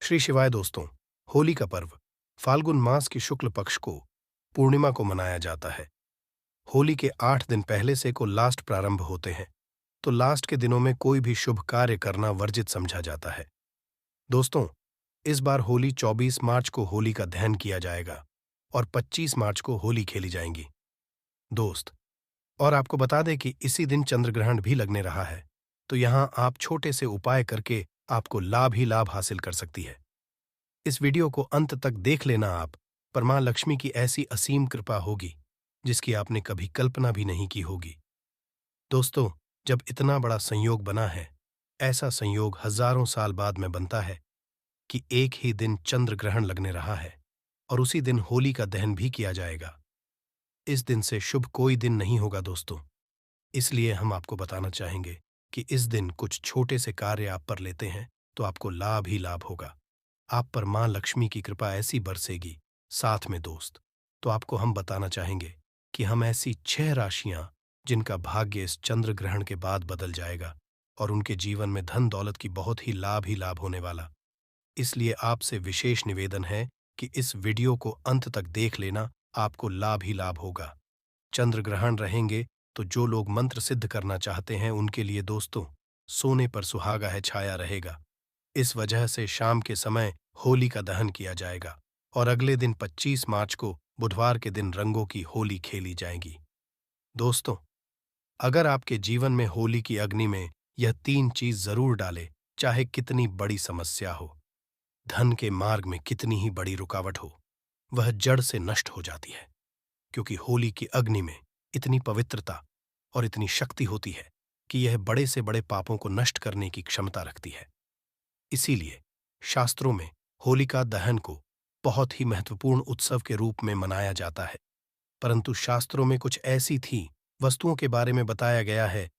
श्री शिवाय दोस्तों। होली का पर्व फाल्गुन मास की शुक्ल पक्ष को पूर्णिमा को मनाया जाता है। होली के 8 दिन पहले से को लास्ट प्रारंभ होते हैं, तो लास्ट के दिनों में कोई भी शुभ कार्य करना वर्जित समझा जाता है। दोस्तों, इस बार होली 24 मार्च को होली का दहन किया जाएगा और 25 मार्च को होली खेली जाएंगी। दोस्त, और आपको बता दें कि इसी दिन चंद्र ग्रहण भी लगने रहा है, तो यहाँ आप छोटे से उपाय करके आपको लाभ ही लाभ हासिल कर सकती है। इस वीडियो को अंत तक देख लेना आप, पर मां लक्ष्मी की ऐसी असीम कृपा होगी जिसकी आपने कभी कल्पना भी नहीं की होगी। दोस्तों, जब इतना बड़ा संयोग बना है, ऐसा संयोग हजारों साल बाद में बनता है कि एक ही दिन चंद्र ग्रहण लगने रहा है और उसी दिन होली का दहन भी किया जाएगा। इस दिन से शुभ कोई दिन नहीं होगा दोस्तों, इसलिए हम आपको बताना चाहेंगे कि इस दिन कुछ छोटे से कार्य आप पर लेते हैं तो आपको लाभ ही लाभ होगा। आप पर मां लक्ष्मी की कृपा ऐसी बरसेगी। साथ में दोस्त, तो आपको हम बताना चाहेंगे कि हम ऐसी 6 राशियां जिनका भाग्य इस चंद्र ग्रहण के बाद बदल जाएगा और उनके जीवन में धन दौलत की बहुत ही लाभ होने वाला। इसलिए आपसे विशेष निवेदन है कि इस वीडियो को अंत तक देख लेना, आपको लाभ ही लाभ होगा। चंद्र ग्रहण रहेंगे तो जो लोग मंत्र सिद्ध करना चाहते हैं उनके लिए दोस्तों, सोने पर सुहागा है छाया रहेगा। इस वजह से शाम के समय होली का दहन किया जाएगा और अगले दिन 25 मार्च को बुधवार के दिन रंगों की होली खेली जाएगी। दोस्तों, अगर आपके जीवन में होली की अग्नि में यह 3 चीज जरूर डाले, चाहे कितनी बड़ी समस्या हो, धन के मार्ग में कितनी ही बड़ी रुकावट हो, वह जड़ से नष्ट हो जाती है, क्योंकि होली की अग्नि में इतनी पवित्रता और इतनी शक्ति होती है कि यह बड़े से बड़े पापों को नष्ट करने की क्षमता रखती है। इसीलिए शास्त्रों में होलिका दहन को बहुत ही महत्वपूर्ण उत्सव के रूप में मनाया जाता है, परंतु शास्त्रों में कुछ ऐसी थी वस्तुओं के बारे में बताया गया है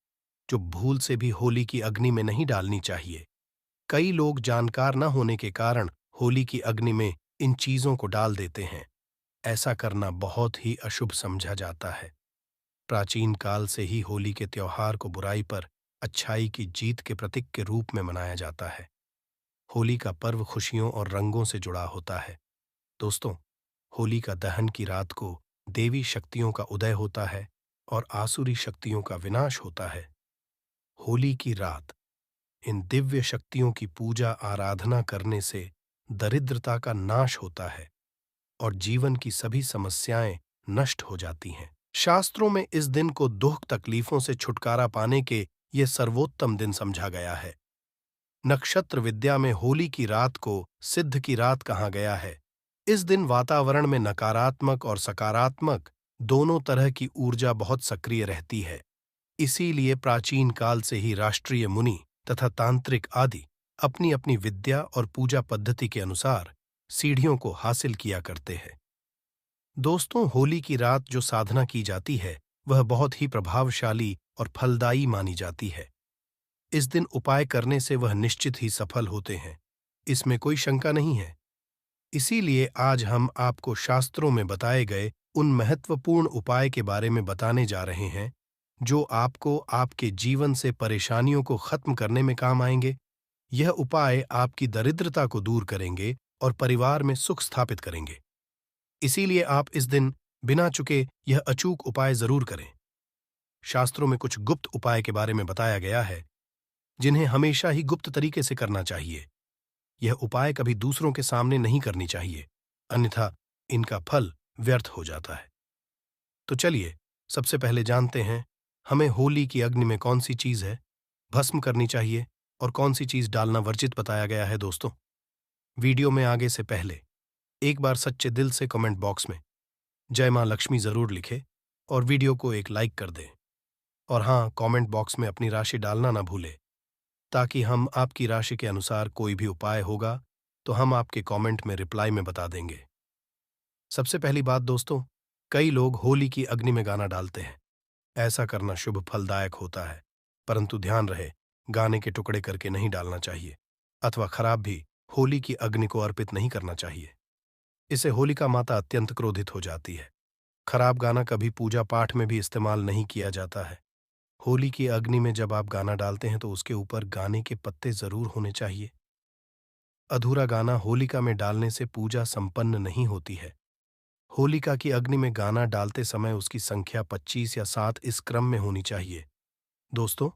जो भूल से भी होली की अग्नि में नहीं डालनी चाहिए। कई लोग जानकार न होने के कारण होली की अग्नि में इन चीजों को डाल देते हैं। ऐसा करना बहुत ही अशुभ समझा जाता है। प्राचीन काल से ही होली के त्योहार को बुराई पर अच्छाई की जीत के प्रतीक के रूप में मनाया जाता है। होली का पर्व खुशियों और रंगों से जुड़ा होता है। दोस्तों, होली का दहन की रात को देवी शक्तियों का उदय होता है और आसुरी शक्तियों का विनाश होता है। होली की रात इन दिव्य शक्तियों की पूजा आराधना करने से दरिद्रता का नाश होता है और जीवन की सभी समस्याएं नष्ट हो जाती हैं। शास्त्रों में इस दिन को दुख तकलीफों से छुटकारा पाने के ये सर्वोत्तम दिन समझा गया है। नक्षत्र विद्या में होली की रात को सिद्ध की रात कहा गया है। इस दिन वातावरण में नकारात्मक और सकारात्मक दोनों तरह की ऊर्जा बहुत सक्रिय रहती है। इसीलिए प्राचीन काल से ही राष्ट्रीय मुनि तथा तांत्रिक आदि अपनी अपनी विद्या और पूजा पद्धति के अनुसार सीढ़ियों को हासिल किया करते हैं। दोस्तों, होली की रात जो साधना की जाती है वह बहुत ही प्रभावशाली और फलदायी मानी जाती है। इस दिन उपाय करने से वह निश्चित ही सफल होते हैं, इसमें कोई शंका नहीं है। इसीलिए आज हम आपको शास्त्रों में बताए गए उन महत्वपूर्ण उपाय के बारे में बताने जा रहे हैं जो आपको आपके जीवन से परेशानियों को खत्म करने में काम आएंगे। यह उपाय आपकी दरिद्रता को दूर करेंगे और परिवार में सुख स्थापित करेंगे। इसीलिए आप इस दिन बिना चुके यह अचूक उपाय जरूर करें। शास्त्रों में कुछ गुप्त उपाय के बारे में बताया गया है जिन्हें हमेशा ही गुप्त तरीके से करना चाहिए। यह उपाय कभी दूसरों के सामने नहीं करनी चाहिए, अन्यथा इनका फल व्यर्थ हो जाता है। तो चलिए सबसे पहले जानते हैं हमें होली की अग्नि में कौन सी चीज है भस्म करनी चाहिए और कौन सी चीज डालना वर्जित बताया गया है। दोस्तों, वीडियो में आगे से पहले एक बार सच्चे दिल से कमेंट बॉक्स में जय मां लक्ष्मी जरूर लिखे और वीडियो को एक लाइक कर दें। और हाँ, कमेंट बॉक्स में अपनी राशि डालना ना भूले, ताकि हम आपकी राशि के अनुसार कोई भी उपाय होगा तो हम आपके कमेंट में रिप्लाई में बता देंगे। सबसे पहली बात दोस्तों, कई लोग होली की अग्नि में गाना डालते हैं। ऐसा करना शुभ फलदायक होता है, परंतु ध्यान रहे गाने के टुकड़े करके नहीं डालना चाहिए अथवा खराब भी होली की अग्नि को अर्पित नहीं करना चाहिए। इससे होलिका माता अत्यंत क्रोधित हो जाती है। खराब गाना कभी पूजा पाठ में भी इस्तेमाल नहीं किया जाता है। होली की अग्नि में जब आप गाना डालते हैं तो उसके ऊपर गाने के पत्ते जरूर होने चाहिए। अधूरा गाना होलिका में डालने से पूजा संपन्न नहीं होती है। होलिका की अग्नि में गाना डालते समय उसकी संख्या 25 या 7 इस क्रम में होनी चाहिए। दोस्तों,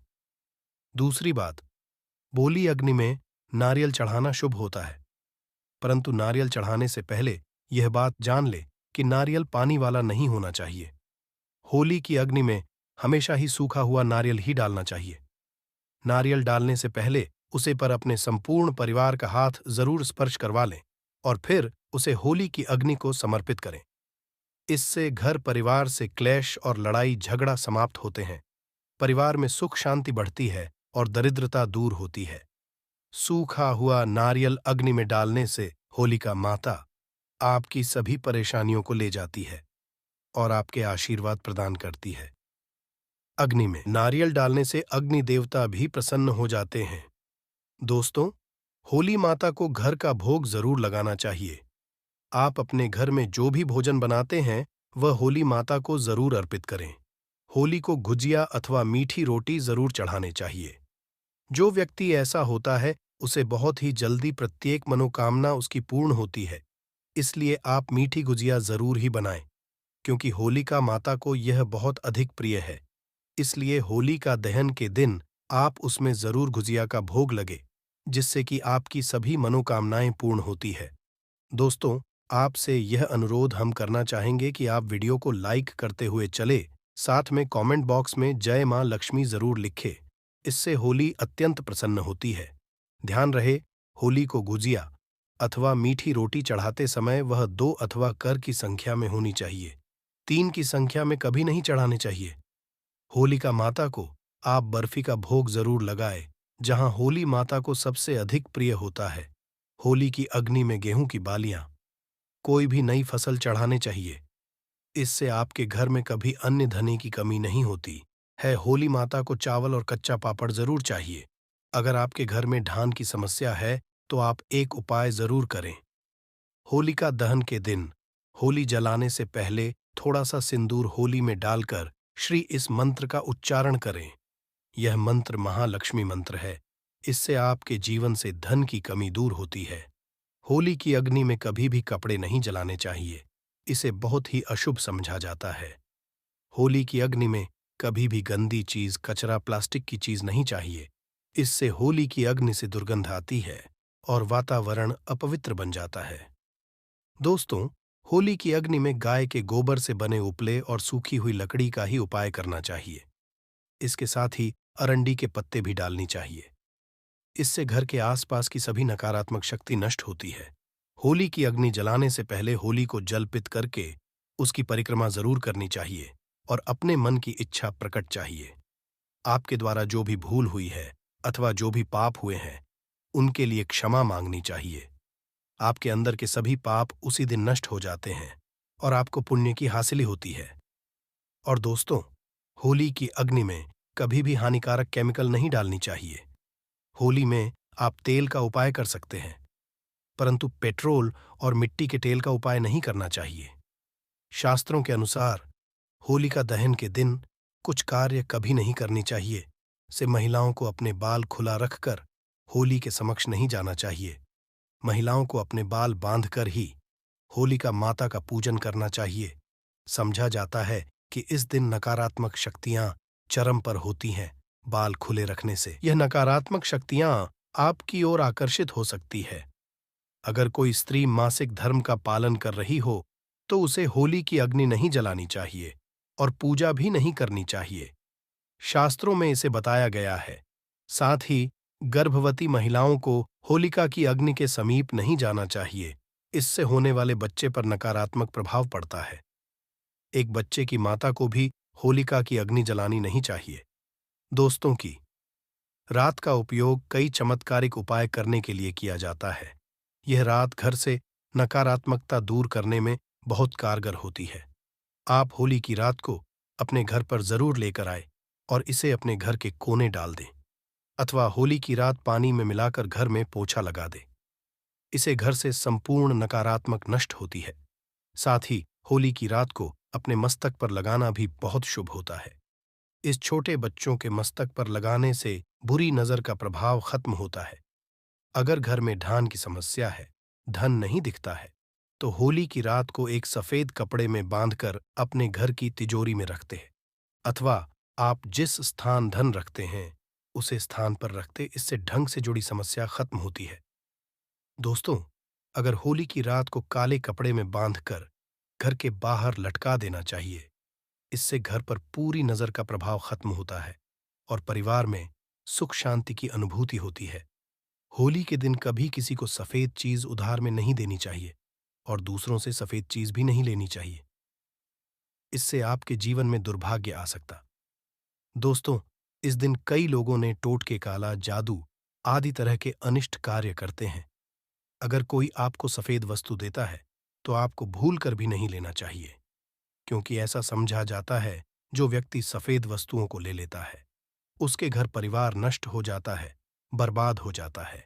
दूसरी बात, बोली अग्नि में नारियल चढ़ाना शुभ होता है, परंतु नारियल चढ़ाने से पहले यह बात जान ले कि नारियल पानी वाला नहीं होना चाहिए। होली की अग्नि में हमेशा ही सूखा हुआ नारियल ही डालना चाहिए। नारियल डालने से पहले उसे पर अपने संपूर्ण परिवार का हाथ जरूर स्पर्श करवा लें और फिर उसे होली की अग्नि को समर्पित करें। इससे घर परिवार से क्लेश और लड़ाई झगड़ा समाप्त होते हैं, परिवार में सुख शांति बढ़ती है और दरिद्रता दूर होती है। सूखा हुआ नारियल अग्नि में डालने से होलिका माता आपकी सभी परेशानियों को ले जाती है और आपके आशीर्वाद प्रदान करती है। अग्नि में नारियल डालने से अग्नि देवता भी प्रसन्न हो जाते हैं। दोस्तों, होली माता को घर का भोग जरूर लगाना चाहिए। आप अपने घर में जो भी भोजन बनाते हैं वह होली माता को जरूर अर्पित करें। होली को गुजिया अथवा मीठी रोटी जरूर चढ़ाने चाहिए। जो व्यक्ति ऐसा होता है उसे बहुत ही जल्दी प्रत्येक मनोकामना उसकी पूर्ण होती है, इसलिए आप मीठी गुजिया जरूर ही बनाएं, क्योंकि होलिका माता को यह बहुत अधिक प्रिय है। इसलिए होली का दहन के दिन आप उसमें जरूर गुजिया का भोग लगे, जिससे कि आपकी सभी मनोकामनाएं पूर्ण होती है। दोस्तों, आपसे यह अनुरोध हम करना चाहेंगे कि आप वीडियो को लाइक करते हुए चले, साथ में कमेंट बॉक्स में जय मां लक्ष्मी जरूर लिखें। इससे होली अत्यंत प्रसन्न होती है। ध्यान रहे, होली को गुजिया अथवा मीठी रोटी चढ़ाते समय वह 2 अथवा कर की संख्या में होनी चाहिए, 3 की संख्या में कभी नहीं चढ़ाने चाहिए। होलिका माता को आप बर्फी का भोग जरूर लगाए, जहां होली माता को सबसे अधिक प्रिय होता है। होली की अग्नि में गेहूं की बालियां, कोई भी नई फसल चढ़ाने चाहिए। इससे आपके घर में कभी अन्य धने की कमी नहीं होती है। होली माता को चावल और कच्चा पापड़ जरूर चाहिए। अगर आपके घर में ढान की समस्या है तो आप एक उपाय जरूर करें। होलिका दहन के दिन होली जलाने से पहले थोड़ा सा सिंदूर होली में डालकर श्री इस मंत्र का उच्चारण करें। यह मंत्र महालक्ष्मी मंत्र है। इससे आपके जीवन से धन की कमी दूर होती है। होली की अग्नि में कभी भी कपड़े नहीं जलाने चाहिए, इसे बहुत ही अशुभ समझा जाता है। होली की अग्नि में कभी भी गंदी चीज, कचरा, प्लास्टिक की चीज नहीं चाहिए। इससे होली की अग्नि से दुर्गंध आती है और वातावरण अपवित्र बन जाता है। दोस्तों, होली की अग्नि में गाय के गोबर से बने उपले और सूखी हुई लकड़ी का ही उपाय करना चाहिए। इसके साथ ही अरंडी के पत्ते भी डालनी चाहिए। इससे घर के आसपास की सभी नकारात्मक शक्ति नष्ट होती है। होली की अग्नि जलाने से पहले होली को जलपित करके उसकी परिक्रमा जरूर करनी चाहिए और अपने मन की इच्छा प्रकट चाहिए। आपके द्वारा जो भी भूल हुई है अथवा जो भी पाप हुए हैं, उनके लिए क्षमा मांगनी चाहिए। आपके अंदर के सभी पाप उसी दिन नष्ट हो जाते हैं और आपको पुण्य की हासिली होती है। और दोस्तों, होली की अग्नि में कभी भी हानिकारक केमिकल नहीं डालनी चाहिए। होली में आप तेल का उपाय कर सकते हैं, परंतु पेट्रोल और मिट्टी के तेल का उपाय नहीं करना चाहिए। शास्त्रों के अनुसार होलिका दहन के दिन कुछ कार्य कभी नहीं करनी चाहिए। से महिलाओं को अपने बाल खुला रखकर होली के समक्ष नहीं जाना चाहिए। महिलाओं को अपने बाल बांधकर ही होलिका माता का पूजन करना चाहिए। समझा जाता है कि इस दिन नकारात्मक शक्तियां चरम पर होती हैं। बाल खुले रखने से यह नकारात्मक शक्तियां आपकी ओर आकर्षित हो सकती है। अगर कोई स्त्री मासिक धर्म का पालन कर रही हो तो उसे होली की अग्नि नहीं जलानी चाहिए और पूजा भी नहीं करनी चाहिए। शास्त्रों में इसे बताया गया है। साथ ही गर्भवती महिलाओं को होलिका की अग्नि के समीप नहीं जाना चाहिए। इससे होने वाले बच्चे पर नकारात्मक प्रभाव पड़ता है। एक बच्चे की माता को भी होलिका की अग्नि जलानी नहीं चाहिए। दोस्तों की रात का उपयोग कई चमत्कारिक उपाय करने के लिए किया जाता है। यह रात घर से नकारात्मकता दूर करने में बहुत कारगर होती है। आप होली की रात को अपने घर पर जरूर लेकर आए और इसे अपने घर के कोने डाल दें, अथवा होली की रात पानी में मिलाकर घर में पोछा लगा दें। इसे घर से संपूर्ण नकारात्मक नष्ट होती है। साथ ही होली की रात को अपने मस्तक पर लगाना भी बहुत शुभ होता है। इस छोटे बच्चों के मस्तक पर लगाने से बुरी नजर का प्रभाव खत्म होता है। अगर घर में ढान की समस्या है, धन नहीं दिखता है, तो होली की रात को एक सफेद कपड़े में बांधकर अपने घर की तिजोरी में रखते हैं, अथवा आप जिस स्थान धन रखते हैं उसे स्थान पर रखते, इससे ढंग से जुड़ी समस्या खत्म होती है। दोस्तों, अगर होली की रात को काले कपड़े में बांधकर घर के बाहर लटका देना चाहिए। इससे घर पर पूरी नजर का प्रभाव खत्म होता है और परिवार में सुख शांति की अनुभूति होती है। होली के दिन कभी किसी को सफेद चीज उधार में नहीं देनी चाहिए और दूसरों से सफेद चीज भी नहीं लेनी चाहिए। इससे आपके जीवन में दुर्भाग्य आ सकता। दोस्तों, इस दिन कई लोगों ने टोटके, काला जादू आदि तरह के अनिष्ट कार्य करते हैं। अगर कोई आपको सफेद वस्तु देता है तो आपको भूल कर भी नहीं लेना चाहिए, क्योंकि ऐसा समझा जाता है जो व्यक्ति सफेद वस्तुओं को ले लेता है उसके घर परिवार नष्ट हो जाता है, बर्बाद हो जाता है।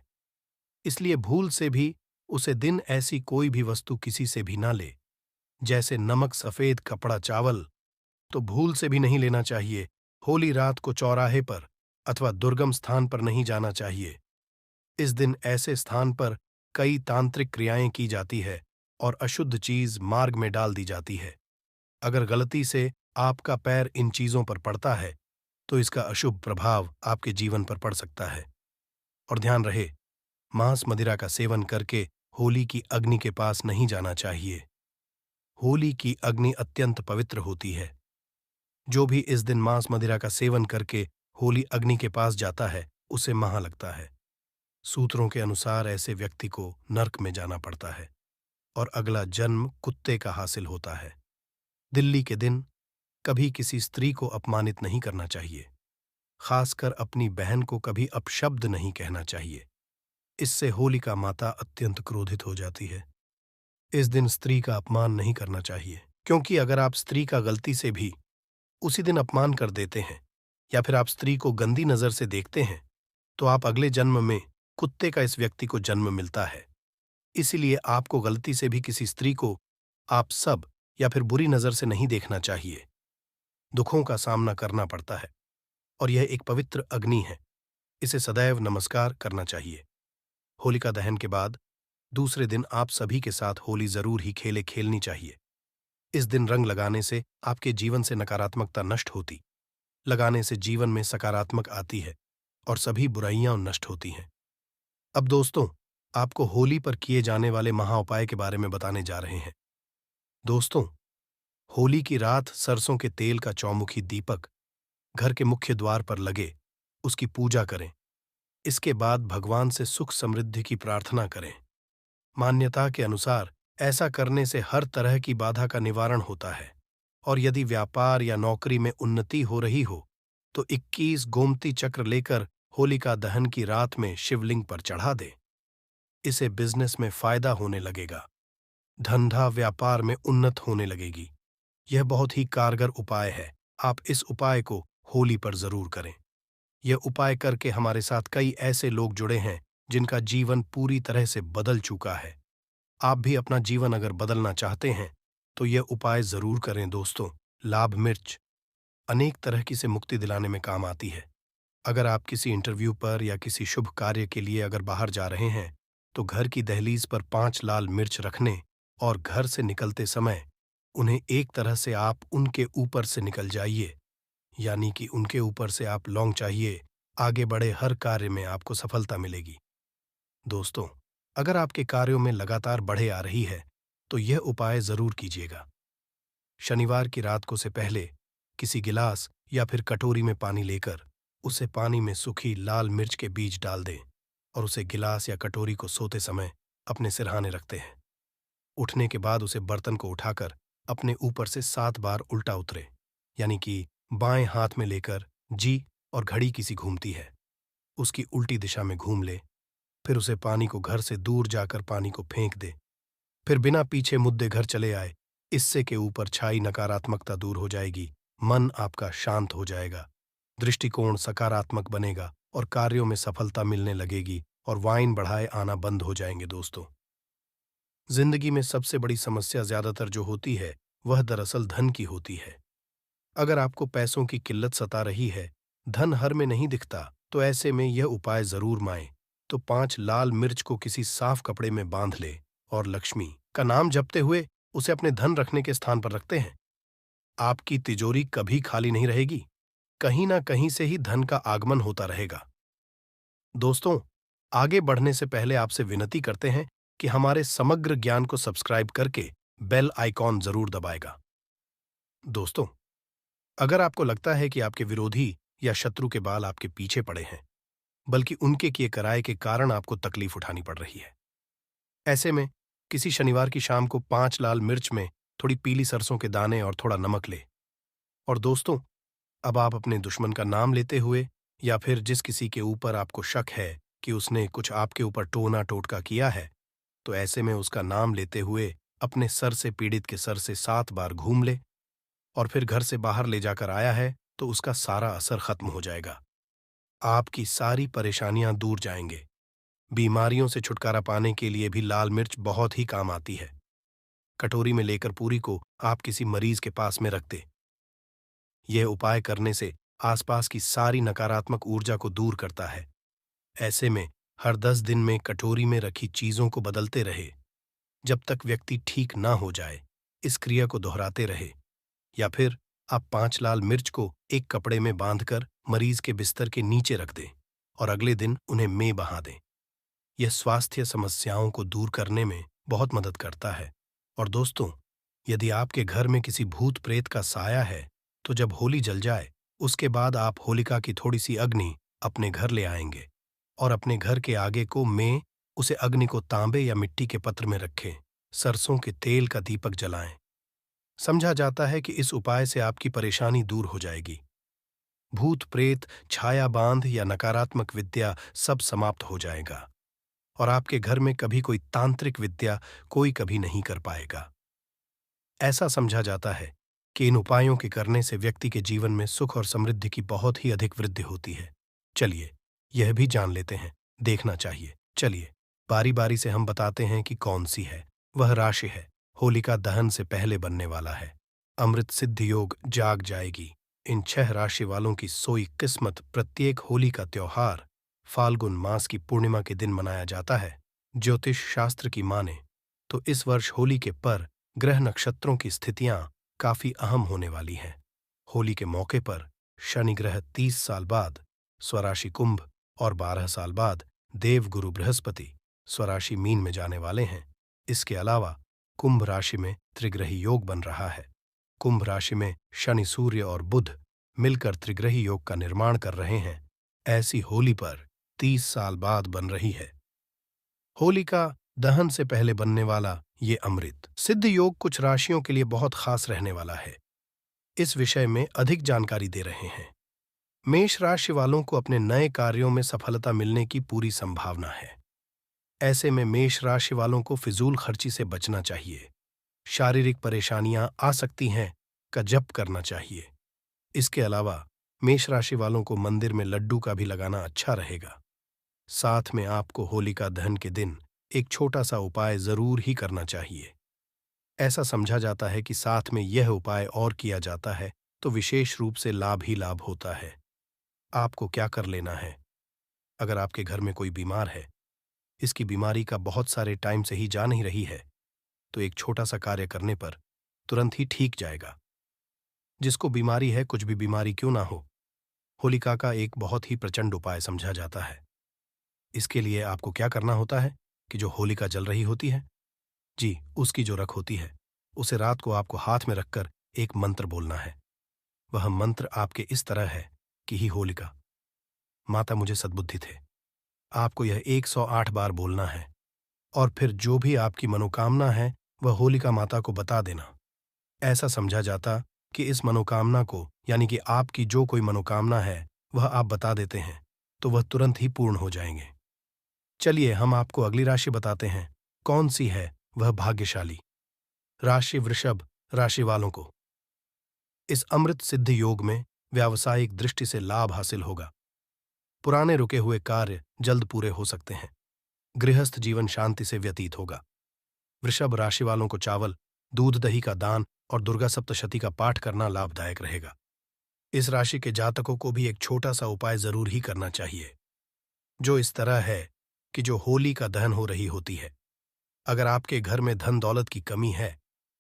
इसलिए भूल से भी उसे दिन ऐसी कोई भी वस्तु किसी से भी ना ले। जैसे नमक, सफेद कपड़ा, चावल तो भूल से भी नहीं लेना चाहिए। होली रात को चौराहे पर अथवा दुर्गम स्थान पर नहीं जाना चाहिए। इस दिन ऐसे स्थान पर कई तांत्रिक क्रियाएं की जाती है और अशुद्ध चीज मार्ग में डाल दी जाती है। अगर गलती से आपका पैर इन चीजों पर पड़ता है तो इसका अशुभ प्रभाव आपके जीवन पर पड़ सकता है। और ध्यान रहे, मांस मदिरा का सेवन करके होली की अग्नि के पास नहीं जाना चाहिए। होली की अग्नि अत्यंत पवित्र होती है। जो भी इस दिन मांस मदिरा का सेवन करके होली अग्नि के पास जाता है उसे महा लगता है। सूत्रों के अनुसार ऐसे व्यक्ति को नर्क में जाना पड़ता है और अगला जन्म कुत्ते का हासिल होता है। दिल्ली के दिन कभी किसी स्त्री को अपमानित नहीं करना चाहिए। खासकर अपनी बहन को कभी अपशब्द नहीं कहना चाहिए। इससे होलिका माता अत्यंत क्रोधित हो जाती है। इस दिन स्त्री का अपमान नहीं करना चाहिए, क्योंकि अगर आप स्त्री का गलती से भी उसी दिन अपमान कर देते हैं या फिर आप स्त्री को गंदी नजर से देखते हैं तो आप अगले जन्म में कुत्ते का इस व्यक्ति को जन्म मिलता है। इसीलिए आपको गलती से भी किसी स्त्री को आप सब या फिर बुरी नजर से नहीं देखना चाहिए। दुखों का सामना करना पड़ता है और यह एक पवित्र अग्नि है, इसे सदैव नमस्कार करना चाहिए। होलिका दहन के बाद दूसरे दिन आप सभी के साथ होली जरूर ही खेलनी चाहिए। इस दिन रंग लगाने से आपके जीवन से नकारात्मकता नष्ट होती, लगाने से जीवन में सकारात्मक आती है और सभी बुराइयां नष्ट होती हैं। अब दोस्तों, आपको होली पर किए जाने वाले महाउपाय के बारे में बताने जा रहे हैं। दोस्तों, होली की रात सरसों के तेल का चौमुखी दीपक घर के मुख्य द्वार पर लगे, उसकी पूजा करें। इसके बाद भगवान से सुख समृद्धि की प्रार्थना करें। मान्यता के अनुसार ऐसा करने से हर तरह की बाधा का निवारण होता है और यदि व्यापार या नौकरी में उन्नति हो रही हो तो 21 गोमती चक्र लेकर होलिका दहन की रात में शिवलिंग पर चढ़ा दें। इसे बिजनेस में फायदा होने लगेगा, धंधा व्यापार में उन्नत होने लगेगी। यह बहुत ही कारगर उपाय है। आप इस उपाय को होली पर जरूर करें। यह उपाय करके हमारे साथ कई ऐसे लोग जुड़े हैं जिनका जीवन पूरी तरह से बदल चुका है। आप भी अपना जीवन अगर बदलना चाहते हैं तो यह उपाय जरूर करें दोस्तों। लाभ मिर्च अनेक तरह की से मुक्ति दिलाने में काम आती है। अगर आप किसी इंटरव्यू पर या किसी शुभ कार्य के लिए अगर बाहर जा रहे हैं तो घर की दहलीज पर 5 लाल मिर्च रखने और घर से निकलते समय उन्हें एक तरह से आप उनके ऊपर से निकल जाइए, यानी कि उनके ऊपर से आप लौंग चाहिए। आगे बढ़े हर कार्य में आपको सफलता मिलेगी। दोस्तों, अगर आपके कार्यों में लगातार बढ़े आ रही है तो यह उपाय जरूर कीजिएगा। शनिवार की रात को से पहले किसी गिलास या फिर कटोरी में पानी लेकर उसे पानी में सूखी लाल मिर्च के बीज डाल दें और उसे गिलास या कटोरी को सोते समय अपने सिरहाने रखते हैं। उठने के बाद उसे बर्तन को उठाकर अपने ऊपर से 7 बार उल्टा उतरे, यानी कि बाएं हाथ में लेकर जी और घड़ी किसी घूमती है उसकी उल्टी दिशा में घूम ले। फिर उसे पानी को घर से दूर जाकर पानी को फेंक दे। फिर बिना पीछे मुद्दे घर चले आए। इससे के ऊपर छाई नकारात्मकता दूर हो जाएगी, मन आपका शांत हो जाएगा, दृष्टिकोण सकारात्मक बनेगा और कार्यों में सफलता मिलने लगेगी और वाइन बढ़ाए आना बंद हो जाएंगे। दोस्तों, जिंदगी में सबसे बड़ी समस्या ज्यादातर जो होती है वह दरअसल धन की होती है। अगर आपको पैसों की किल्लत सता रही है, धन हर में नहीं दिखता, तो ऐसे में यह उपाय जरूर माएं। तो 5 लाल मिर्च को किसी साफ कपड़े में बांध ले और लक्ष्मी का नाम जपते हुए उसे अपने धन रखने के स्थान पर रखते हैं। आपकी तिजोरी कभी खाली नहीं रहेगी, कहीं ना कहीं से ही धन का आगमन होता रहेगा। दोस्तों, आगे बढ़ने से पहले आपसे विनती करते हैं कि हमारे समग्र ज्ञान को सब्सक्राइब करके बेल आइकॉन जरूर दबाएगा। दोस्तों, अगर आपको लगता है कि आपके विरोधी या शत्रु के बाल आपके पीछे पड़े हैं, बल्कि उनके किए कराए के कारण आपको तकलीफ उठानी पड़ रही है, ऐसे में किसी शनिवार की शाम को 5 लाल मिर्च में थोड़ी पीली सरसों के दाने और थोड़ा नमक ले। और दोस्तों, अब आप अपने दुश्मन का नाम लेते हुए या फिर जिस किसी के ऊपर आपको शक है कि उसने कुछ आपके ऊपर टोना टोटका किया है, तो ऐसे में उसका नाम लेते हुए अपने सर से पीड़ित के सर से 7 बार घूम ले और फिर घर से बाहर ले जाकर आया है तो उसका सारा असर खत्म हो जाएगा। आपकी सारी परेशानियां दूर जाएंगे। बीमारियों से छुटकारा पाने के लिए भी लाल मिर्च बहुत ही काम आती है। कटोरी में लेकर पूरी को आप किसी मरीज के पास में रख दे। यह उपाय करने से आसपास की सारी नकारात्मक ऊर्जा को दूर करता है। ऐसे में हर 10 दिन में कटोरी में रखी चीजों को बदलते रहे जब तक व्यक्ति ठीक ना हो जाए। इस क्रिया को दोहराते रहे। या फिर आप 5 लाल मिर्च को एक कपड़े में बांधकर मरीज के बिस्तर के नीचे रख दें और अगले दिन उन्हें में बहा दें। यह स्वास्थ्य समस्याओं को दूर करने में बहुत मदद करता है। और दोस्तों, यदि आपके घर में किसी भूत प्रेत का साया है तो जब होली जल जाए उसके बाद आप होलिका की थोड़ी सी अग्नि अपने घर ले आएंगे और अपने घर के आगे को में उसे अग्नि को तांबे या मिट्टी के पत्र में रखें। सरसों के तेल का दीपक जलाएं। समझा जाता है कि इस उपाय से आपकी परेशानी दूर हो जाएगी। भूत प्रेत, छाया बांध या नकारात्मक विद्या सब समाप्त हो जाएगा और आपके घर में कभी कोई तांत्रिक विद्या कोई कभी नहीं कर पाएगा। ऐसा समझा जाता है कि इन उपायों के करने से व्यक्ति के जीवन में सुख और समृद्धि की बहुत ही अधिक वृद्धि होती है। चलिए यह भी जान लेते हैं, देखना चाहिए। चलिए बारी बारी से हम बताते हैं कि कौन सी है वह राशि है होलिका दहन से पहले बनने वाला है। अमृत सिद्ध योग जाग जाएगी। इन 6 राशि वालों की सोई किस्मत। प्रत्येक होली का त्योहार फाल्गुन मास की पूर्णिमा के दिन मनाया जाता है। ज्योतिष शास्त्र की माने तो इस वर्ष होली के पर ग्रह नक्षत्रों की स्थितियां काफी अहम होने वाली हैं। होली के मौके पर शनि ग्रह 30 साल बाद स्वराशि कुंभ और 12 साल बाद देवगुरु बृहस्पति स्वराशि मीन में जाने वाले हैं। इसके अलावा कुंभ राशि में त्रिग्रही योग बन रहा है। कुंभ राशि में शनि, सूर्य और बुध मिलकर त्रिग्रही योग का निर्माण कर रहे हैं। ऐसी होली पर 30 साल बाद बन रही है। होलिका दहन से पहले बनने वाला ये अमृत सिद्ध योग कुछ राशियों के लिए बहुत खास रहने वाला है। इस विषय में अधिक जानकारी दे रहे हैं। मेष राशि वालों को अपने नए कार्यों में सफलता मिलने की पूरी संभावना है। ऐसे में मेष राशि वालों को फिजूल खर्ची से बचना चाहिए। शारीरिक परेशानियां आ सकती हैं का जप करना चाहिए। इसके अलावा मेष राशि वालों को मंदिर में लड्डू का भी लगाना अच्छा रहेगा। साथ में आपको होलिका दहन के दिन एक छोटा सा उपाय जरूर ही करना चाहिए। ऐसा समझा जाता है कि साथ में यह उपाय और किया जाता है तो विशेष रूप से लाभ ही लाभ होता है। आपको क्या कर लेना है? अगर आपके घर में कोई बीमार है, इसकी बीमारी का बहुत सारे टाइम से ही जा नहीं रही है, तो एक छोटा सा कार्य करने पर तुरंत ही ठीक जाएगा। जिसको बीमारी है, कुछ भी बीमारी क्यों ना हो, होलिका का एक बहुत ही प्रचंड उपाय समझा जाता है। इसके लिए आपको क्या करना होता है कि जो होलिका जल रही होती है, जी उसकी जो रख होती है, उसे रात को आपको हाथ में रखकर एक मंत्र बोलना है। वह मंत्र आपके इस तरह है कि ही होलिका माता मुझे सद्बुद्धि थे। आपको यह 108 बार बोलना है और फिर जो भी आपकी मनोकामना है वह होलिका माता को बता देना। ऐसा समझा जाता कि इस मनोकामना को, यानी कि आपकी जो कोई मनोकामना है वह आप बता देते हैं तो वह तुरंत ही पूर्ण हो जाएंगे। चलिए हम आपको अगली राशि बताते हैं कौन सी है वह भाग्यशाली राशि। वृषभ राशि वालों को इस अमृत सिद्ध योग में व्यावसायिक दृष्टि से लाभ हासिल होगा। पुराने रुके हुए कार्य जल्द पूरे हो सकते हैं। गृहस्थ जीवन शांति से व्यतीत होगा। वृषभ राशि वालों को चावल, दूध, दही का दान और दुर्गा सप्तशती का पाठ करना लाभदायक रहेगा। इस राशि के जातकों को भी एक छोटा सा उपाय जरूर ही करना चाहिए, जो इस तरह है कि जो होली का दहन हो रही होती है। अगर आपके घर में धन दौलत की कमी है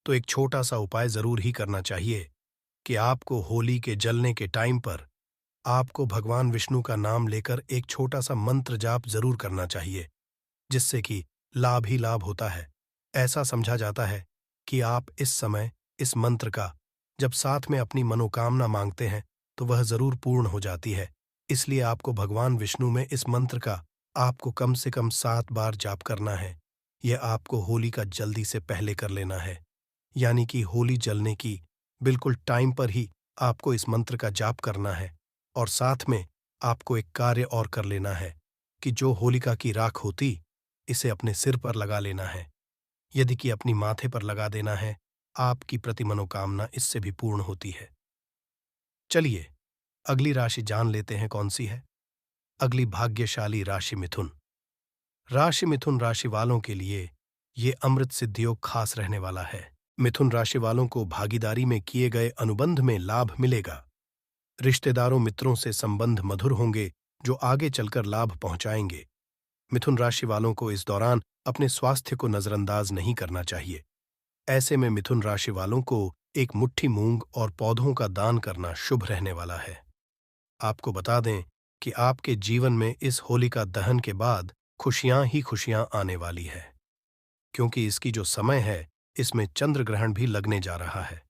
तो एक छोटा सा उपाय जरूर ही करना चाहिए कि आपको होली के जलने के टाइम पर आपको भगवान विष्णु का नाम लेकर एक छोटा सा मंत्र जाप जरूर करना चाहिए, जिससे कि लाभ ही लाभ होता है। ऐसा समझा जाता है कि आप इस समय इस मंत्र का जब साथ में अपनी मनोकामना मांगते हैं तो वह जरूर पूर्ण हो जाती है। इसलिए आपको भगवान विष्णु में इस मंत्र का आपको कम से कम 7 बार जाप करना है। यह आपको होली का जल्दी से पहले कर लेना है, यानी कि होली जलने की बिल्कुल टाइम पर ही आपको इस मंत्र का जाप करना है। और साथ में आपको एक कार्य और कर लेना है कि जो होलिका की राख होती इसे अपने सिर पर लगा लेना है। यदि कि अपनी माथे पर लगा देना है, आपकी प्रति मनोकामना इससे भी पूर्ण होती है। चलिए अगली राशि जान लेते हैं कौन सी है। अगली भाग्यशाली राशि मिथुन। राशि मिथुन राशि वालों के लिए ये अमृत सिद्धि योग खास रहने वाला है। मिथुन राशि वालों को भागीदारी में किए गए अनुबंध में लाभ मिलेगा। रिश्तेदारों मित्रों से संबंध मधुर होंगे जो आगे चलकर लाभ पहुंचाएंगे। मिथुन राशि वालों को इस दौरान अपने स्वास्थ्य को नजरअंदाज नहीं करना चाहिए। ऐसे में मिथुन राशि वालों को एक मुट्ठी मूंग और पौधों का दान करना शुभ रहने वाला है। आपको बता दें कि आपके जीवन में इस होलिका दहन के बाद खुशियां ही खुशियां आने वाली है, क्योंकि इसकी जो समय है इसमें चंद्र ग्रहण भी लगने जा रहा है,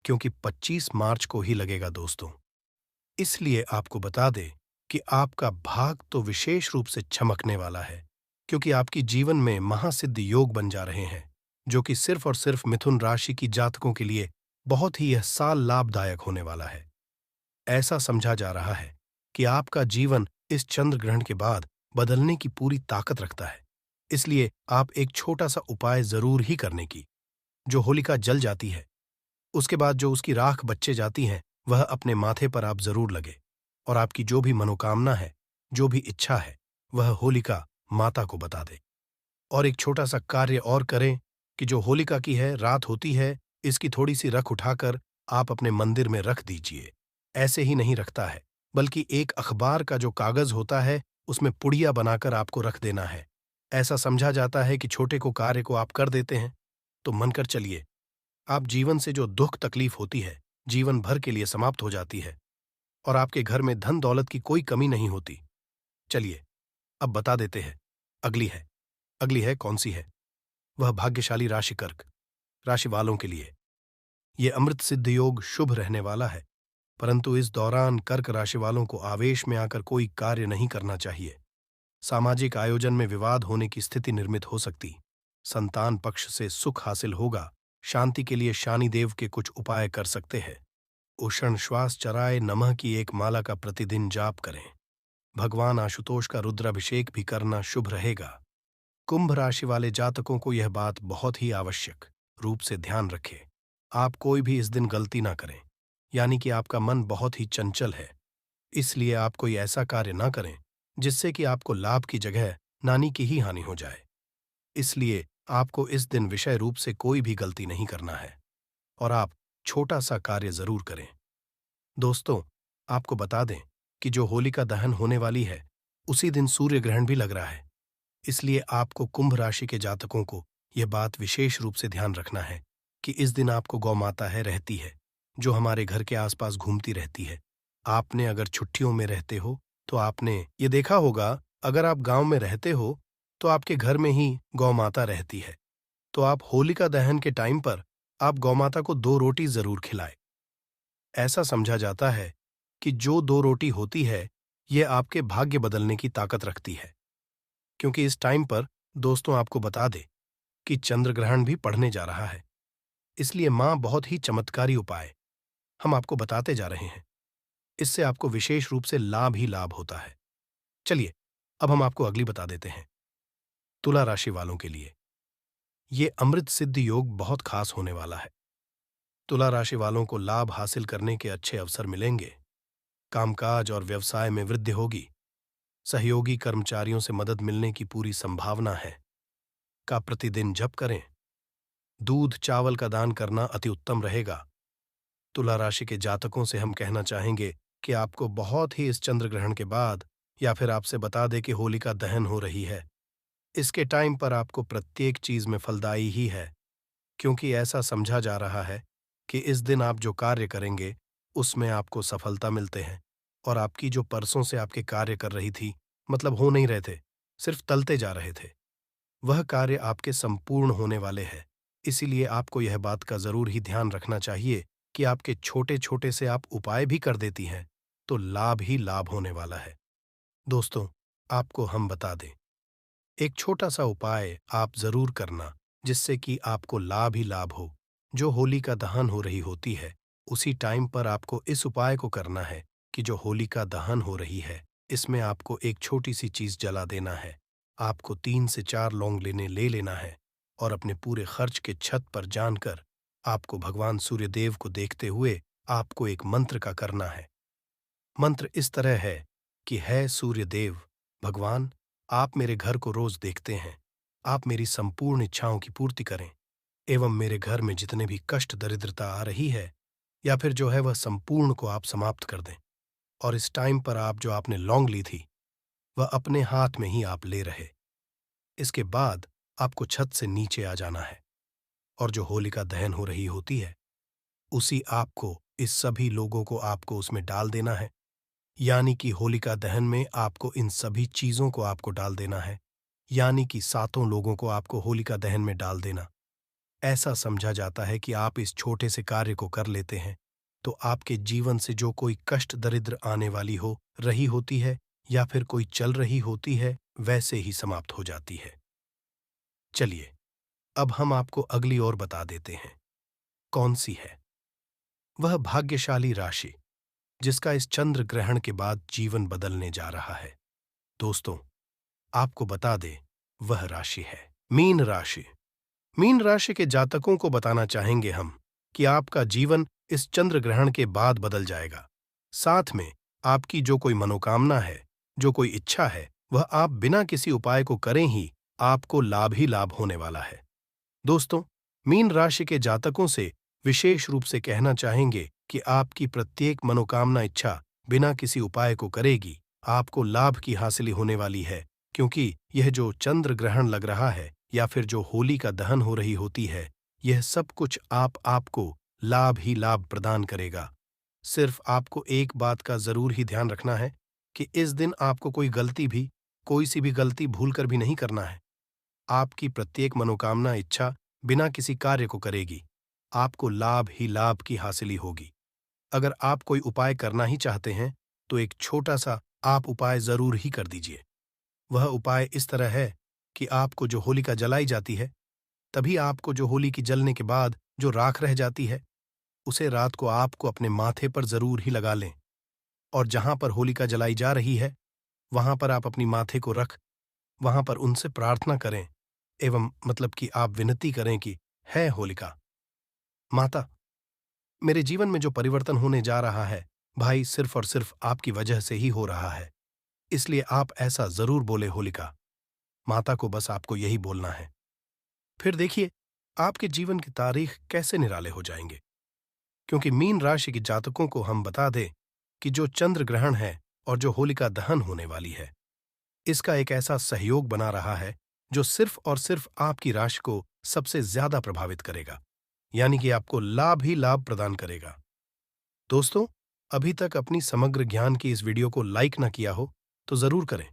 क्योंकि 25 मार्च को ही लगेगा दोस्तों। इसलिए आपको बता दें कि आपका भाग तो विशेष रूप से चमकने वाला है, क्योंकि आपकी जीवन में महासिद्ध योग बन जा रहे हैं, जो कि सिर्फ और सिर्फ मिथुन राशि की जातकों के लिए बहुत ही यह साल लाभदायक होने वाला है। ऐसा समझा जा रहा है कि आपका जीवन इस चंद्र ग्रहण के बाद बदलने की पूरी ताकत रखता है। इसलिए आप एक छोटा सा उपाय जरूर ही करने की, जो होलिका जल जाती है उसके बाद जो उसकी राख बच्चे जाती हैं वह अपने माथे पर आप जरूर लगे और आपकी जो भी मनोकामना है, जो भी इच्छा है, वह होलिका माता को बता दे। और एक छोटा सा कार्य और करें कि जो होलिका की है रात होती है, इसकी थोड़ी सी रख उठाकर आप अपने मंदिर में रख दीजिए। ऐसे ही नहीं रखता है, बल्कि एक अखबार का जो कागज होता है उसमें पुड़िया बनाकर आपको रख देना है। ऐसा समझा जाता है कि छोटे को कार्य को आप कर देते हैं तो मनकर चलिए, आप जीवन से जो दुख तकलीफ होती है जीवन भर के लिए समाप्त हो जाती है और आपके घर में धन दौलत की कोई कमी नहीं होती। चलिए अब बता देते हैं अगली है कौन सी है। वह भाग्यशाली राशि कर्क राशि वालों के लिए ये अमृत सिद्ध योग शुभ रहने वाला है, परंतु इस दौरान कर्क राशि वालों को आवेश में आकर कोई कार्य नहीं करना चाहिए। सामाजिक आयोजन में विवाद होने की स्थिति निर्मित हो सकती। संतान पक्ष से सुख हासिल होगा। शांति के लिए शनिदेव के कुछ उपाय कर सकते हैं। उष्ण श्वास चराय नमः की एक माला का प्रतिदिन जाप करें। भगवान आशुतोष का रुद्राभिषेक भी करना शुभ रहेगा। कुंभ राशि वाले जातकों को यह बात बहुत ही आवश्यक रूप से ध्यान रखें। आप कोई भी इस दिन गलती ना करें, यानी कि आपका मन बहुत ही चंचल है, इसलिए आप कोई ऐसा कार्य ना करें जिससे कि आपको लाभ की जगह नानी की ही हानि हो जाए। इसलिए आपको इस दिन विषय रूप से कोई भी गलती नहीं करना है और आप छोटा सा कार्य जरूर करें। दोस्तों, आपको बता दें कि जो होलिका दहन होने वाली है उसी दिन सूर्य ग्रहण भी लग रहा है। इसलिए आपको कुंभ राशि के जातकों को यह बात विशेष रूप से ध्यान रखना है कि इस दिन आपको गौ माता रहती है, जो हमारे घर के आसपास घूमती रहती है। आपने अगर छुट्टियों में रहते हो तो आपने ये देखा होगा, अगर आप गांव में रहते हो तो आपके घर में ही गौ माता रहती है, तो आप होलिका दहन के टाइम पर आप गौ माता को 2 रोटी जरूर खिलाएं। ऐसा समझा जाता है कि जो 2 रोटी होती है ये आपके भाग्य बदलने की ताकत रखती है, क्योंकि इस टाइम पर दोस्तों आपको बता दे कि चंद्र ग्रहण भी पड़ने जा रहा है। इसलिए मां बहुत ही चमत्कारी उपाय हम आपको बताते जा रहे हैं। इससे आपको विशेष रूप से लाभ ही लाभ होता है। चलिए अब हम आपको अगली बता देते हैं। तुला राशि वालों के लिए ये अमृत सिद्ध योग बहुत खास होने वाला है। तुला राशि वालों को लाभ हासिल करने के अच्छे अवसर मिलेंगे। कामकाज और व्यवसाय में वृद्धि होगी। सहयोगी कर्मचारियों से मदद मिलने की पूरी संभावना है। का प्रतिदिन जप करें। दूध चावल का दान करना अति उत्तम रहेगा। तुला राशि के जातकों से हम कहना चाहेंगे कि आपको बहुत ही इस चंद्र ग्रहण के बाद या फिर आपसे बता दे कि होलिका दहन हो रही है, इसके टाइम पर आपको प्रत्येक चीज में फलदायी ही है, क्योंकि ऐसा समझा जा रहा है कि इस दिन आप जो कार्य करेंगे उसमें आपको सफलता मिलते हैं, और आपकी जो परसों से आपके कार्य कर रही थी, मतलब हो नहीं रहे थे, सिर्फ टलते जा रहे थे, वह कार्य आपके संपूर्ण होने वाले हैं। इसीलिए आपको यह बात का जरूर ही ध्यान रखना चाहिए कि आपके छोटे छोटे से आप उपाय भी कर देती हैं तो लाभ ही लाभ होने वाला है। दोस्तों, आपको हम बता दें, एक छोटा सा उपाय आप जरूर करना, जिससे कि आपको लाभ ही लाभ हो। जो होलिका दहन हो रही होती है, उसी टाइम पर आपको इस उपाय को करना है कि जो होलिका दहन हो रही है, इसमें आपको एक छोटी सी चीज जला देना है। आपको 3 से 4 लौंग ले लेना है, और अपने पूरे खर्च के छत पर जानकर आपको भगवान सूर्यदेव को देखते हुए आपको एक मंत्र का करना है। मंत्र इस तरह है कि है सूर्यदेव भगवान, आप मेरे घर को रोज देखते हैं, आप मेरी संपूर्ण इच्छाओं की पूर्ति करें, एवं मेरे घर में जितने भी कष्ट दरिद्रता आ रही है या फिर जो है वह संपूर्ण को आप समाप्त कर दें। और इस टाइम पर आप जो आपने लौंग ली थी, वह अपने हाथ में ही आप ले रहे। इसके बाद आपको छत से नीचे आ जाना है, और जो होलिका दहन हो रही होती है, उसी आपको इस सभी लोगों को आपको उसमें डाल देना है। यानी कि होलिका दहन में आपको इन सभी चीजों को आपको डाल देना है, यानी कि 7 लोगों को आपको होलिका दहन में डाल देना। ऐसा समझा जाता है कि आप इस छोटे से कार्य को कर लेते हैं तो आपके जीवन से जो कोई कष्ट दरिद्र आने वाली हो रही होती है या फिर कोई चल रही होती है, वैसे ही समाप्त हो जाती है। चलिए, अब हम आपको अगली ओर बता देते हैं कौन सी है वह भाग्यशाली राशि जिसका इस चंद्र ग्रहण के बाद जीवन बदलने जा रहा है। दोस्तों, आपको बता दे, वह राशि है मीन राशि। मीन राशि के जातकों को बताना चाहेंगे हम कि आपका जीवन इस चंद्र ग्रहण के बाद बदल जाएगा। साथ में आपकी जो कोई मनोकामना है, जो कोई इच्छा है, वह आप बिना किसी उपाय को करें ही आपको लाभ ही लाभ होने वाला है। दोस्तों, मीन राशि के जातकों से विशेष रूप से कहना चाहेंगे कि आपकी प्रत्येक मनोकामना इच्छा बिना किसी उपाय को करेगी, आपको लाभ की हासिल होने वाली है, क्योंकि यह जो चंद्र ग्रहण लग रहा है या फिर जो होली का दहन हो रही होती है, यह सब कुछ आपको लाभ ही लाभ प्रदान करेगा। सिर्फ आपको एक बात का जरूर ही ध्यान रखना है कि इस दिन आपको कोई सी भी गलती भूलकर भी नहीं करना है। आपकी प्रत्येक मनोकामना इच्छा बिना किसी कार्य को करेगी, आपको लाभ ही लाभ की हासिली होगी। अगर आप कोई उपाय करना ही चाहते हैं तो एक छोटा सा आप उपाय जरूर ही कर दीजिए। वह उपाय इस तरह है कि आपको जो होलिका जलाई जाती है, तभी आपको जो होली की जलने के बाद जो राख रह जाती है, उसे रात को आपको अपने माथे पर जरूर ही लगा लें, और जहां पर होलिका जलाई जा रही है वहां पर आप अपनी माथे को रख वहां पर उनसे प्रार्थना करें, एवं मतलब कि आप विनती करें कि है होलिका माता, मेरे जीवन में जो परिवर्तन होने जा रहा है, भाई सिर्फ और सिर्फ आपकी वजह से ही हो रहा है। इसलिए आप ऐसा जरूर बोले होलिका माता को, बस आपको यही बोलना है। फिर देखिए आपके जीवन की तारीख कैसे निराले हो जाएंगे। क्योंकि मीन राशि के जातकों को हम बता दें कि जो चंद्र ग्रहण है और जो होलिका दहन होने वाली है, इसका एक ऐसा सहयोग बना रहा है जो सिर्फ और सिर्फ आपकी राशि को सबसे ज्यादा प्रभावित करेगा, यानी कि आपको लाभ ही लाभ प्रदान करेगा। दोस्तों, अभी तक अपनी समग्र ज्ञान की इस वीडियो को लाइक ना किया हो तो जरूर करें,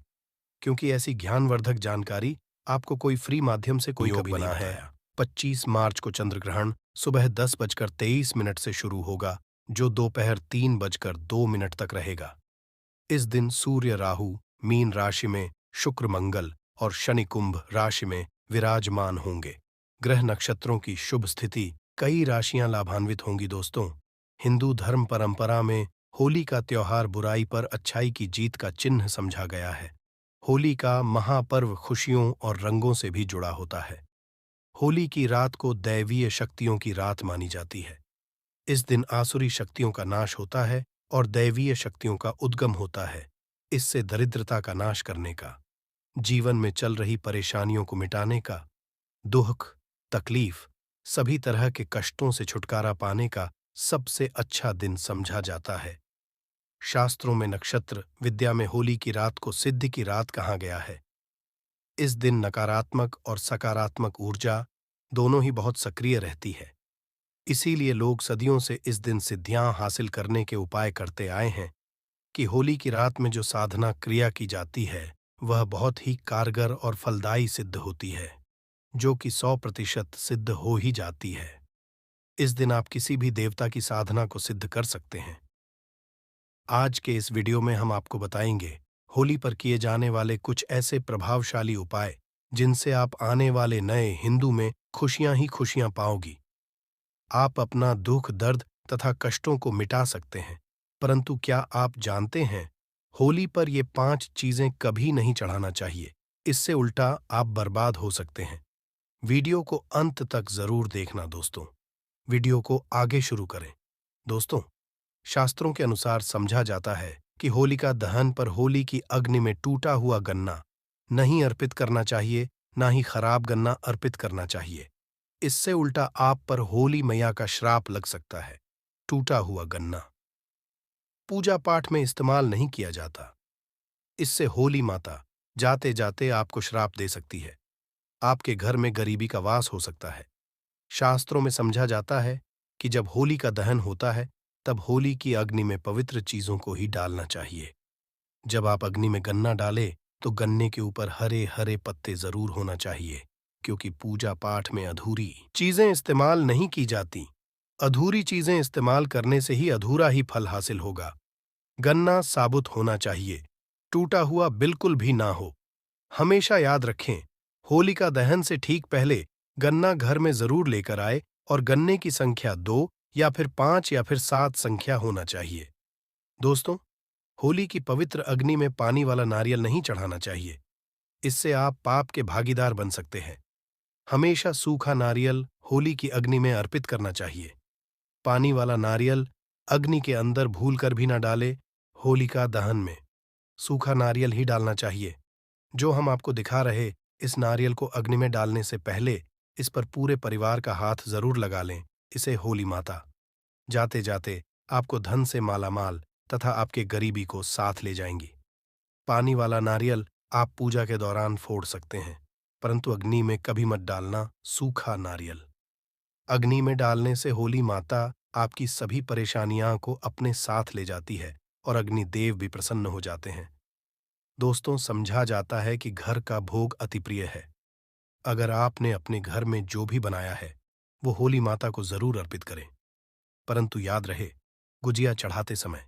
क्योंकि ऐसी ज्ञानवर्धक जानकारी आपको कोई फ्री माध्यम से कोई कभी बना है। 25 मार्च को चंद्र ग्रहण सुबह 10:23 से शुरू होगा, जो दोपहर 3:02 तक रहेगा। इस दिन सूर्य राहु मीन राशि में, शुक्र मंगल और शनि कुंभ राशि में विराजमान होंगे। ग्रह नक्षत्रों की शुभ स्थिति, कई राशियां लाभान्वित होंगी। दोस्तों, हिंदू धर्म परंपरा में होली का त्योहार बुराई पर अच्छाई की जीत का चिन्ह समझा गया है। होली का महापर्व खुशियों और रंगों से भी जुड़ा होता है। होली की रात को दैवीय शक्तियों की रात मानी जाती है। इस दिन आसुरी शक्तियों का नाश होता है और दैवीय शक्तियों का उद्गम होता है। इससे दरिद्रता का नाश करने का, जीवन में चल रही परेशानियों को मिटाने का, दुख, तकलीफ, सभी तरह के कष्टों से छुटकारा पाने का सबसे अच्छा दिन समझा जाता है। शास्त्रों में नक्षत्र विद्या में होली की रात को सिद्धि की रात कहा गया है। इस दिन नकारात्मक और सकारात्मक ऊर्जा दोनों ही बहुत सक्रिय रहती है। इसीलिए लोग सदियों से इस दिन सिद्धियां हासिल करने के उपाय करते आए हैं कि होली की रात में जो साधना क्रिया की जाती है वह बहुत ही कारगर और फलदायी सिद्ध होती है, जो कि 100% सिद्ध हो ही जाती है। इस दिन आप किसी भी देवता की साधना को सिद्ध कर सकते हैं। आज के इस वीडियो में हम आपको बताएंगे होली पर किए जाने वाले कुछ ऐसे प्रभावशाली उपाय जिनसे आप आने वाले नए हिंदू में खुशियां ही खुशियां पाओगी। आप अपना दुख दर्द तथा कष्टों को मिटा सकते हैं, परंतु क्या आप जानते हैं होली पर ये 5 चीजें कभी नहीं चढ़ाना चाहिए। इससे उल्टा आप बर्बाद हो सकते हैं। वीडियो को अंत तक जरूर देखना दोस्तों। वीडियो को आगे शुरू करें। दोस्तों, शास्त्रों के अनुसार समझा जाता है कि होलिका दहन पर होली की अग्नि में टूटा हुआ गन्ना नहीं अर्पित करना चाहिए, ना ही खराब गन्ना अर्पित करना चाहिए। इससे उल्टा आप पर होली मैया का श्राप लग सकता है। टूटा हुआ गन्ना पूजा पाठ में इस्तेमाल नहीं किया जाता। इससे होली माता जाते जाते आपको श्राप दे सकती है। आपके घर में गरीबी का वास हो सकता है। शास्त्रों में समझा जाता है कि जब होली का दहन होता है तब होली की अग्नि में पवित्र चीजों को ही डालना चाहिए। जब आप अग्नि में गन्ना डालें तो गन्ने के ऊपर हरे हरे पत्ते जरूर होना चाहिए, क्योंकि पूजा पाठ में अधूरी चीजें इस्तेमाल नहीं की जाती। अधूरी चीजें इस्तेमाल करने से ही अधूरा ही फल हासिल होगा। गन्ना साबुत होना चाहिए, टूटा हुआ बिल्कुल भी ना हो। हमेशा याद रखें, होलिका दहन से ठीक पहले गन्ना घर में जरूर लेकर आए और गन्ने की संख्या 2 या फिर 5 या फिर 7 संख्या होना चाहिए। दोस्तों, होली की पवित्र अग्नि में पानी वाला नारियल नहीं चढ़ाना चाहिए। इससे आप पाप के भागीदार बन सकते हैं। हमेशा सूखा नारियल होली की अग्नि में अर्पित करना चाहिए। पानी वाला नारियल अग्नि के अंदर भूलकर भी न डाले। होलिका दहन में सूखा नारियल ही डालना चाहिए। जो हम आपको दिखा रहे, इस नारियल को अग्नि में डालने से पहले इस पर पूरे परिवार का हाथ जरूर लगा लें। इसे होली माता जाते जाते आपको धन से मालामाल तथा आपके गरीबी को साथ ले जाएंगी। पानी वाला नारियल आप पूजा के दौरान फोड़ सकते हैं, परंतु अग्नि में कभी मत डालना सूखा नारियल। अग्नि में डालने से होली माता आपकी सभी परेशानियां को अपने साथ ले जाती है और अग्निदेव भी प्रसन्न हो जाते हैं। दोस्तों, समझा जाता है कि घर का भोग अति प्रिय है। अगर आपने अपने घर में जो भी बनाया है वो होली माता को जरूर अर्पित करें, परंतु याद रहे, गुजिया चढ़ाते समय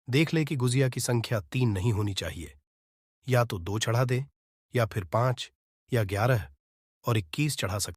देख ले कि गुजिया की संख्या 3 नहीं होनी चाहिए। या तो 2 चढ़ा दे, या फिर 5 या 11 और 21 चढ़ा सकते।